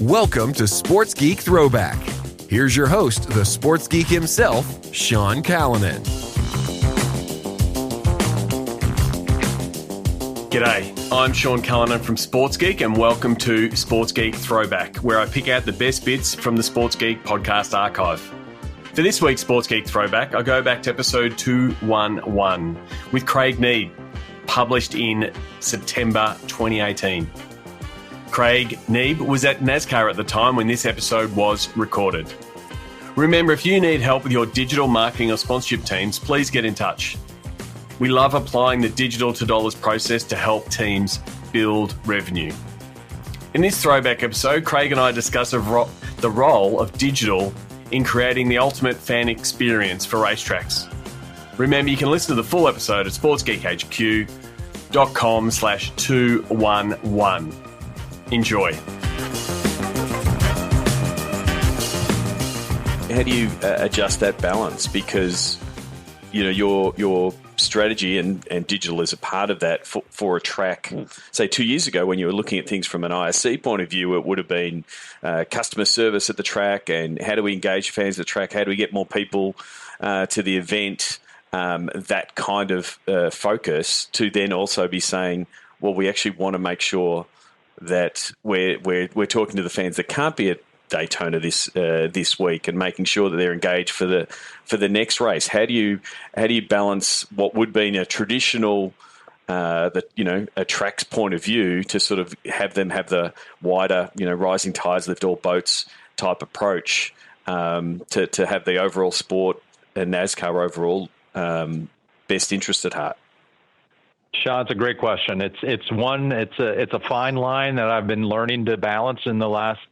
Welcome to Sports Geek Throwback. Here's your host, the sports geek himself, Sean Callanan. G'day, I'm Sean Callanan from Sports Geek and welcome to Sports Geek Throwback, where I pick out the best bits from the Sports Geek podcast archive. For this week's Sports Geek Throwback, I go back to episode 211 with Craig Neeb, published in September 2018. Craig Neeb was at NASCAR at the time when this episode was recorded. Remember, if you need help with your digital marketing or sponsorship teams, please get in touch. We love applying the digital to dollars process to help teams build revenue. In this throwback episode, Craig and I discuss the role of digital in creating the ultimate fan experience for racetracks. Remember, you can listen to the full episode at sportsgeekhq.com/211. Enjoy. How do you adjust that balance? Because, you know, your strategy and digital is a part of that for a track. Say 2 years ago, when you were looking at things from an ISC point of view, it would have been customer service at the track and how do we engage fans at the track? How do we get more people to the event? That kind of focus to then also be saying, well, we actually want to make sure that we're talking to the fans that can't be at Daytona this week and making sure that they're engaged for the next race. How do you balance what would be a traditional a track's point of view to sort of have them have the wider, rising tides lift all boats type approach to have the overall sport and NASCAR overall best interest at heart? Sean, it's a great question. It's a fine line that I've been learning to balance in the last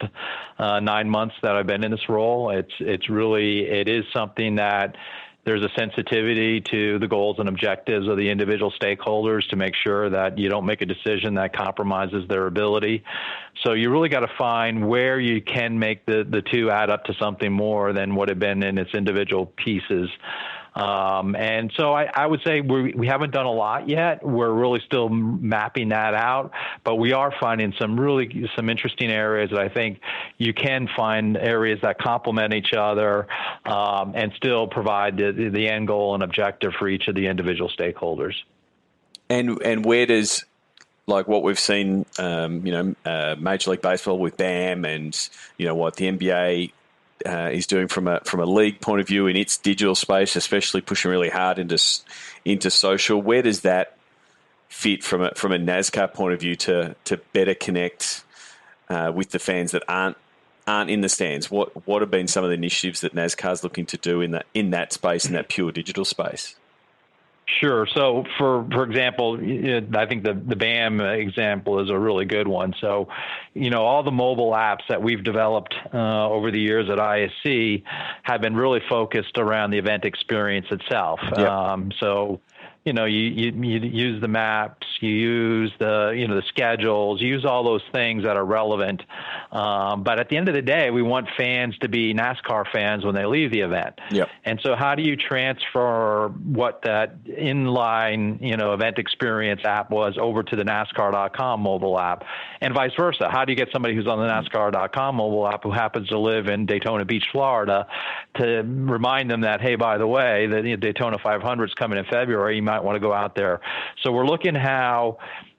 9 months that I've been in this role. It is something that there's a sensitivity to the goals and objectives of the individual stakeholders to make sure that you don't make a decision that compromises their ability. So you really got to find where you can make the two add up to something more than what had been in its individual pieces. And so I would say we haven't done a lot yet. We're really still mapping that out, but we are finding some interesting areas that I think you can find areas that complement each other and still provide the end goal and objective for each of the individual stakeholders. And where does, like what we've seen, Major League Baseball with BAM and, what the NBA is doing from a league point of view in its digital space, especially pushing really hard into social. Where does that fit from a NASCAR point of view to better connect with the fans that aren't in the stands? What have been some of the initiatives that NASCAR's looking to do in that space, in that pure digital space? Sure. So, for example, I think the BAM example is a really good one. So, all the mobile apps that we've developed over the years at ISC have been really focused around the event experience itself. Yep. You use the maps, you use the schedules, you use all those things that are relevant. But at the end of the day, we want fans to be NASCAR fans when they leave the event. Yep. And so how do you transfer what that inline, event experience app was over to the NASCAR.com mobile app and vice versa? How do you get somebody who's on the NASCAR.com mobile app who happens to live in Daytona Beach, Florida, to remind them that, hey, by the way, the Daytona 500 is coming in February. You might want to go out there. So we're looking how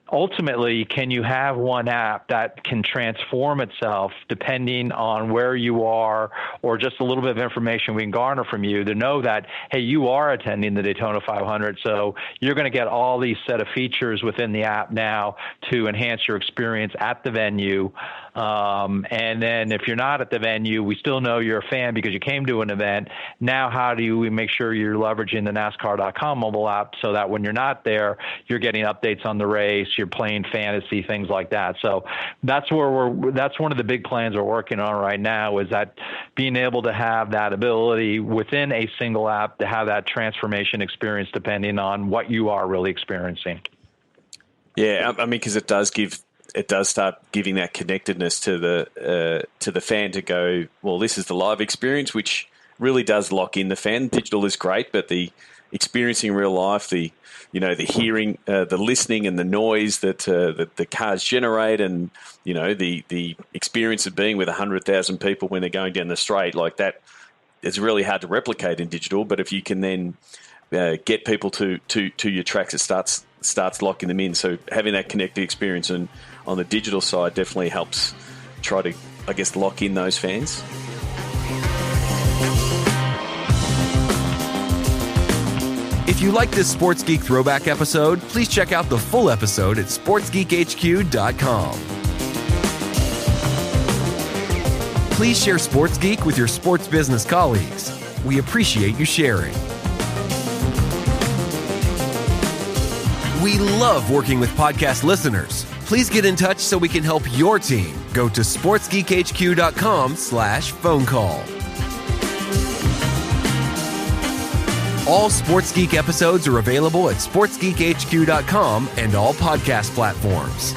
ultimately can you have one app that can transform itself depending on where you are or just a little bit of information we can garner from you to know that, hey, you are attending the Daytona 500. So you're going to get all these set of features within the app now to enhance your experience at the venue. And then if you're not at the venue, we still know you're a fan because you came to an event. Now, how do we make sure you're leveraging the NASCAR.com mobile app so that when you're not there, you're getting updates on the race, you're playing fantasy, things like that. So that's one of the big plans we're working on right now is that being able to have that ability within a single app to have that transformation experience depending on what you are really experiencing. Yeah, I mean, because it does start giving that connectedness to the fan to go, well, this is the live experience, which really does lock in the fan. Digital is great, but the experiencing real life, the hearing, the listening, and the noise that the cars generate, and the experience of being with 100,000 people when they're going down the straight like that. It's really hard to replicate in digital, but if you can then get people to your tracks, it starts locking them in. So having that connected experience and on the digital side definitely helps try to, I guess, lock in those fans. If you like this Sports Geek Throwback episode, please check out the full episode at sportsgeekhq.com. Please share Sports Geek with your sports business colleagues. We appreciate you sharing. We love working with podcast listeners. Please get in touch so we can help your team. Go to sportsgeekhq.com/phone call. All Sports Geek episodes are available at sportsgeekhq.com and all podcast platforms.